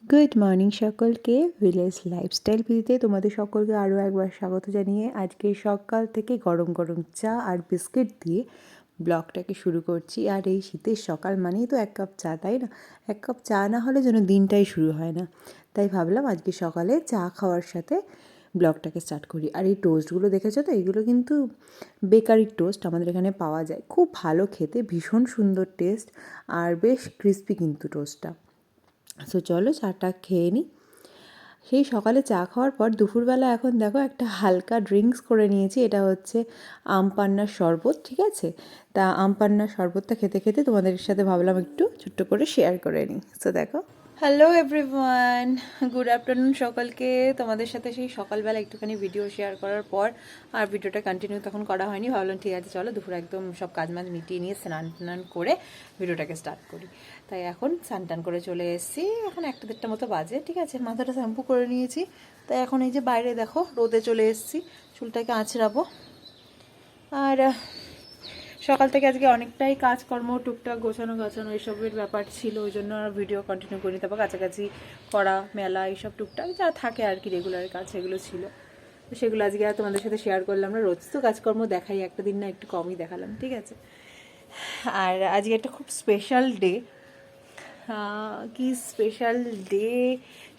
Good morning সকলকে, village lifestyle ভিডিওতে তোমাদের সকলকে আরও একবার স্বাগত জানিয়ে আজকে সকাল থেকে গরম গরম চা আর বিস্কিট দিয়ে ব্লগটাকে শুরু করছি। আর এই শীতের সকাল মানেই তো এক কাপ চা, তাই না? এক কাপ চা না হলে যেন দিনটাই শুরু হয় না। তাই ভাবলাম আজকে সকালে চা খাওয়ার সাথে ব্লগটাকে স্টার্ট করি। আর এই টোস্টগুলো দেখেছো তো, এগুলো কিন্তু বেকারির টোস্ট, আমাদের এখানে পাওয়া যায়। খুব ভালো খেতে, ভীষণ সুন্দর টেস্ট আর বেশ ক্রিস্পি কিন্তু টোস্টটা। সো চলো চাটা খেয়ে নিই। সেই সকালে চা খাওয়ার পর দুপুরবেলা এখন দেখো একটা হালকা ড্রিঙ্কস করে নিয়েছি। এটা হচ্ছে আম পান্নার শরবত, ঠিক আছে? তা আম পান্নার শরবতটা খেতে খেতে তোমাদের সাথে ভাবলাম একটু ছোট্ট করে শেয়ার করে নিই। সো দেখো, হ্যালো এভরিওয়ান, গুড আফটারনুন সকলকে। তোমাদের সাথে সেই সকালবেলা একটুখানি ভিডিও শেয়ার করার পর আর ভিডিওটা কন্টিনিউ তখন করা হয়নি। ভাবলাম ঠিক আছে চলো দুপুরে একদম সব কাজ মাজ মিটিয়ে নিয়ে স্নান টান করে ভিডিওটাকে স্টার্ট করি। তাই এখন স্নান টান করে চলে এসেছি। এখন 1-1:30 মতো বাজে, ঠিক আছে? মাথাটা শ্যাম্পু করে নিয়েছি। তাই এখন এই যে বাইরে দেখো রোদে চলে এসেছি, চুলটাকে আঁচড়াবো। আর সকাল থেকে আজকে অনেকটাই কাজকর্ম, টুকটাক গোছানো গাছানো এসবের ব্যাপার ছিল, ওই জন্য আর ভিডিও কন্টিনিউ করি। তারপর কাছাকাছি করা, মেলা, এইসব টুকটাক যা থাকে আর কি রেগুলার কাজ, সেগুলো ছিল। তো সেগুলো আজকে আর তোমাদের সাথে শেয়ার করলাম না। রোজ তো কাজকর্ম দেখাই, একটা দিন না একটু কমই দেখালাম, ঠিক আছে? আর আজকে একটা খুব স্পেশাল ডে। কি স্পেশাল ডে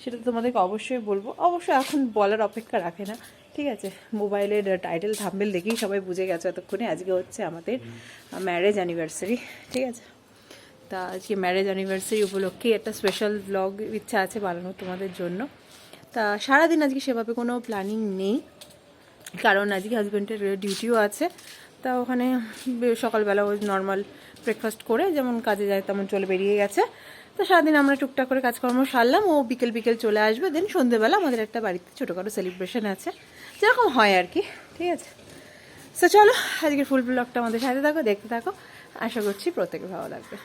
সেটা তো তোমাদেরকে অবশ্যই বলবো। অবশ্যই এখন বলার অপেক্ষা রাখে না, ঠিক আছে? মোবাইলের টাইটেল থাম্বনেল দেখেই সবাই বুঝে গেছে এতক্ষণে। আজকে হচ্ছে আমাদের ম্যারেজ অ্যানিভার্সারি, ঠিক আছে? তা আজকে ম্যারেজ অ্যানিভার্সারি উপলক্ষে একটা স্পেশাল ব্লগ ইচ্ছা আছে বানানোর তোমাদের জন্য। তা সারাদিন আজকে সেভাবে কোনো প্ল্যানিং নেই, কারণ আজকে হাজব্যান্ডের ডিউটিও আছে। তা ওখানে সকালবেলা ওই নর্মাল ব্রেকফাস্ট করে যেমন কাজে যায় তেমন চলে বেরিয়ে গেছে। তো সারাদিন আমরা টুকটাক করে কাজকর্ম সারলাম, ও বিকেল বিকেল চলে আসবে। দেন সন্ধ্যেবেলা আমাদের একটা বাড়িতে ছোটোখাটো সেলিব্রেশন আছে, যেরকম হয় আর কি, ঠিক আছে? তো চলো আজকের ফুল ব্লগটা আমাদের সাথে থাকো, দেখতে থাকো। আশা করছি প্রত্যেকের ভালো লাগবে।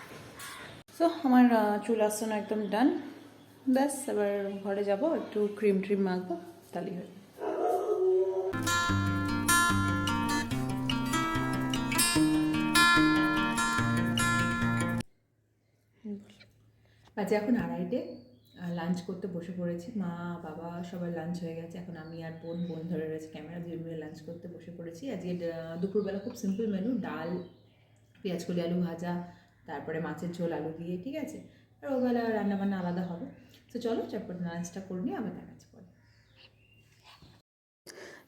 সো আমার চুল আসছে না, একদম ডান। ব্যাস এবার ঘরে যাব, একটু ক্রিম ট্রিম মাখবো, তাহলেই হয়। বাজে এখন 2:30, লাঞ্চ করতে বসে পড়েছি। মা বাবা সবার লাঞ্চ হয়ে গেছে, এখন আমি আর বোন ধরে রয়েছে ক্যামেরা, দিয়ে মিলে লাঞ্চ করতে বসে পড়েছি। আজকে দুপুরবেলা খুব সিম্পল মেনু, ডাল, পেঁয়াজকলি আলু ভাজা, তারপরে মাছের ঝোল আলু দিয়ে, ঠিক আছে? আর ওবেলা রান্নাবান্না আলাদা হবে। তো চলো চটপট লাঞ্চটা করে নিয়ে আবার দেখাচ্ছি পরে।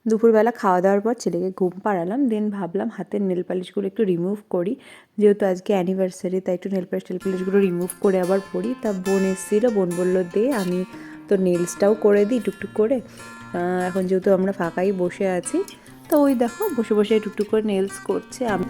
দুপুরবেলা খাওয়া দাওয়ার পর ছেলেকে ঘুম পাড়ালাম। দেন ভাবলাম হাতের নেল পালিশগুলো একটু রিমুভ করি, যেহেতু আজকে অ্যানিভার্সারি, তাই একটু নেল পালিশগুলো রিমুভ করে আবার পরি। তা বোন এসেছিলো, বোন বললো দে, আমি তো নেলসটাও করে দিই টুকটুক করে। এখন যেহেতু আমরা ফাঁকাই বসে আছি, তো ওই দেখো বসে বসে টুকটুক করে নেলস করছে। আমি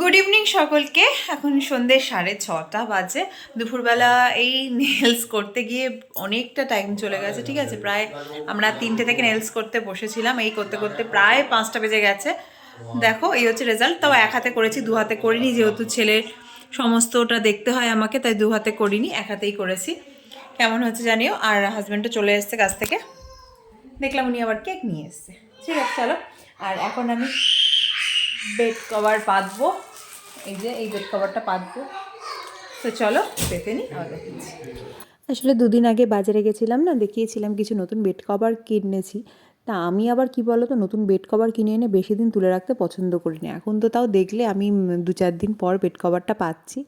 গুড ইভিনিং সকলকে। এখন সন্ধ্যে 6:30 বাজে। দুপুরবেলা এই নেলস করতে গিয়ে অনেকটা টাইম চলে গেছে, ঠিক আছে? প্রায় আমরা 3টে থেকে নেলস করতে বসেছিলাম, এই করতে করতে প্রায় 5টা বেজে গেছে। দেখো এই হচ্ছে রেজাল্ট। তাও এক হাতে করেছি, 2 হাতে করিনি, যেহেতু ছেলের সমস্তটা দেখতে হয় আমাকে, তাই 2 হাতে করিনি, এক হাতেই করেছি। কেমন হচ্ছে জানিও। আর হাজব্যান্ডও চলে এসছে কাছ থেকে, দেখলাম উনি আবার কেক নিয়ে এসছে। ঠিক আছে চলো। আর এখন আমি বেড কভার পাতবো, এই যে এই বেড কভারটা পাতবো। তো চলো পেতে নিই, আবার দেখিয়েছি। আসলে 2 দিন আগে বাজারে গেছিলাম না, দেখিয়েছিলাম কিছু নতুন বেড কভার কিনেছি। তা আমি আবার কি বলো তো, নতুন বেড কভার কিনে এনে বেশি দিন তুলে রাখতে পছন্দ করি না। এখন তো তাও দেখলে আমি 2-4 দিন পর বেড কভারটা পাচ্ছি।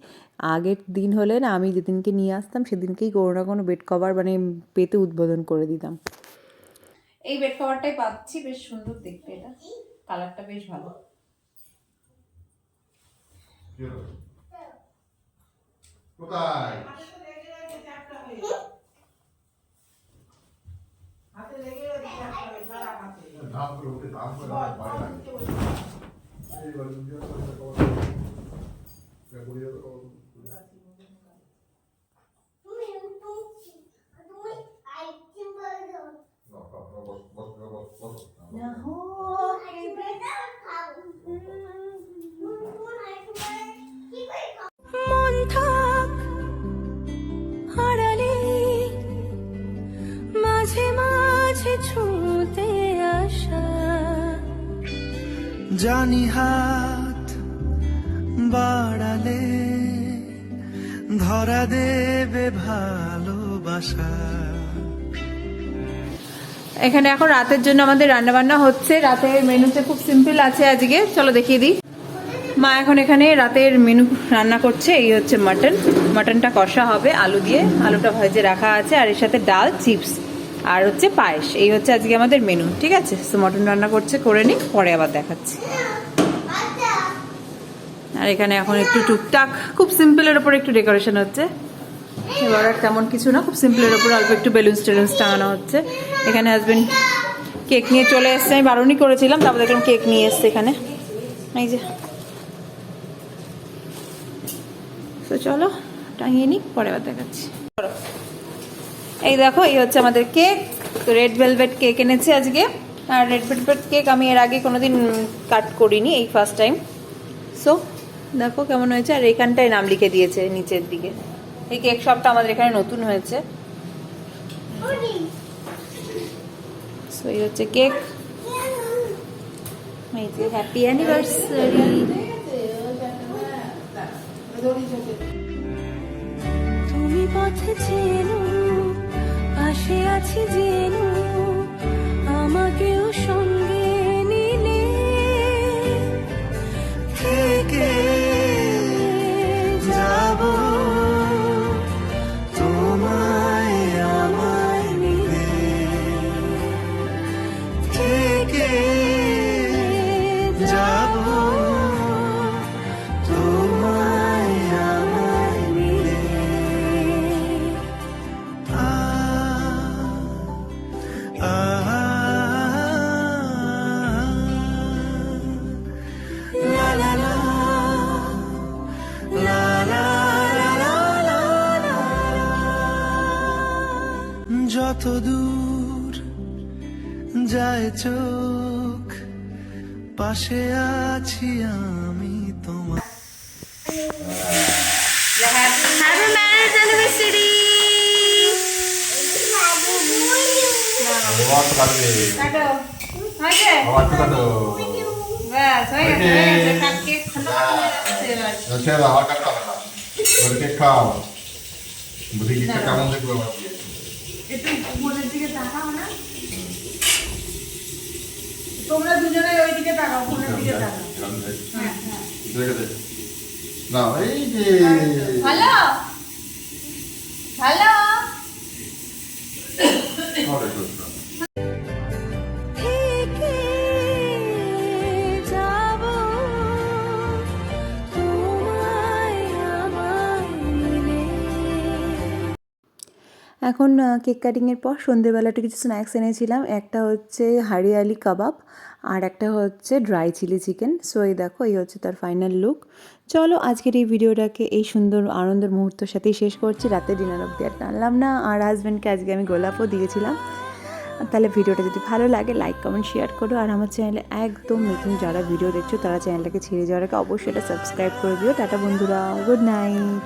আগের দিন হলে না, আমি যেদিনকে নিয়ে আসতাম সেদিনকেই কোনো না কোনো বেড কভার মানে পেতে উদ্বোধন করে দিতাম। এই বেড কভারটাই পাচ্ছি, বেশ সুন্দর দেখতে, এটা কালারটা বেশ ভালো। কোথায় ধাম করে উঠে ধাম করে আমার ভয় লাগে এইবার দুনিয়া করে কত পড়ে যাবে কত মন থাক হারালে মাঝে মাঝে ছুঁতে আসা জানি হাত বাড়ালে ধরা দেবে ভালোবাসা। এখানে এখন রাতের জন্য আমাদের রান্না বান্না হচ্ছে। রাতের মেনুতে খুব সিম্পল আছে আজকে, চলো দেখিয়ে দিই। মা এখন এখানে রাতের মেনু রান্না করছে। এই হচ্ছে মাটনটা কষা হবে আলু দিয়ে, আলুটা ভেজে রাখা আছে, আর এর সাথে ডাল, চিপস আর হচ্ছে পায়েস। এই হচ্ছে আজকে আমাদের মেনু, ঠিক আছে? তো মটন রান্না করছে, করে নিই, পরে আবার দেখাচ্ছি। আর এখানে এখন একটু টুকটাক খুব সিম্পলের ওপর একটু ডেকোরেশন হচ্ছে। এবার আর তেমন কিছু না, খুব সিম্পলের ওপর অল্প একটু বেলুন্স টেলুন্স টাঙানো হচ্ছে। এখানে হাজবেন্ড কেক নিয়ে চলে এসছে, আমি বারণই করেছিলাম, তারপর দেখলাম কেক নিয়ে এসছে এখানে। এই যে, তো চলো টাঙিয়ে নিই, পরে আবার দেখাচ্ছি। এই দেখো, এই হচ্ছে আমাদের কেক। রেড ভেলভেট কেক এনেছে আজকে। আর রেড ভেলভেট কেক আমি এর আগে কোনোদিন কাট করিনি, এই ফার্স্ট টাইম। সো দেখো কেমন হয়েছে। আর এইখানটায় নাম লিখে দিয়েছে নিচের দিকে। এই কেক শপটা আমাদের এখানে নতুন হয়েছে। সো এই হচ্ছে কেক। এই যে হ্যাপি অ্যানিভার্সারি। তুমি পথে চেনো পাশে আছি জেনো আমাকেও সঙ্গে নিলে থেকে যাব তোমায় আমায় মিলে, থেকে যাব তোমায় আমায় মিলে। La la la, la la la la la, যত দূর যায় চোখ পাশে আছি আমি তোমার। Happy marriage anniversary. আবার তো কাটবে আবার তো কাটো আচ্ছা আবার কাটতে হবে না ওর কেক খাও বুঝি কেকটা কেমন দেখবো আমার দিয়ে একটু উপরের দিকে তাকাও না, তোমরা দুজনে ওই দিকে তাকাও, উপরের দিকে তাকাও। না এই যে ভালো ভালো। থেকে যাব তোমায় আমায় মিলে। এখন কেক কাটিংয়ের পর সন্ধেবেলাটা কিছু স্ন্যাক্স এনেছিলাম। একটা হচ্ছে হারিয়ালি কাবাব আর একটা হচ্ছে ড্রাই চিলি চিকেন। সো এই দেখো, এই হচ্ছে তার ফাইনাল লুক। চলো আজকের এই ভিডিওটাকে এই সুন্দর আনন্দের মুহূর্তের সাথেই শেষ করছি। রাতে ডিনার অবধি আর টানলাম না। আর হাজব্যান্ডকে আজকে আমি গোলাপও দিয়েছিলাম। তাহলে ভিডিওটা যদি ভালো লাগে লাইক কমেন্ট শেয়ার করো। আর আমার চ্যানেলে একদম নতুন যারা ভিডিও দেখছো তারা চ্যানেলটাকে ছেড়ে যাওয়ার আগে অবশ্যই এটা সাবস্ক্রাইব করে দিও। টাটা বন্ধুরা, গুড নাইট।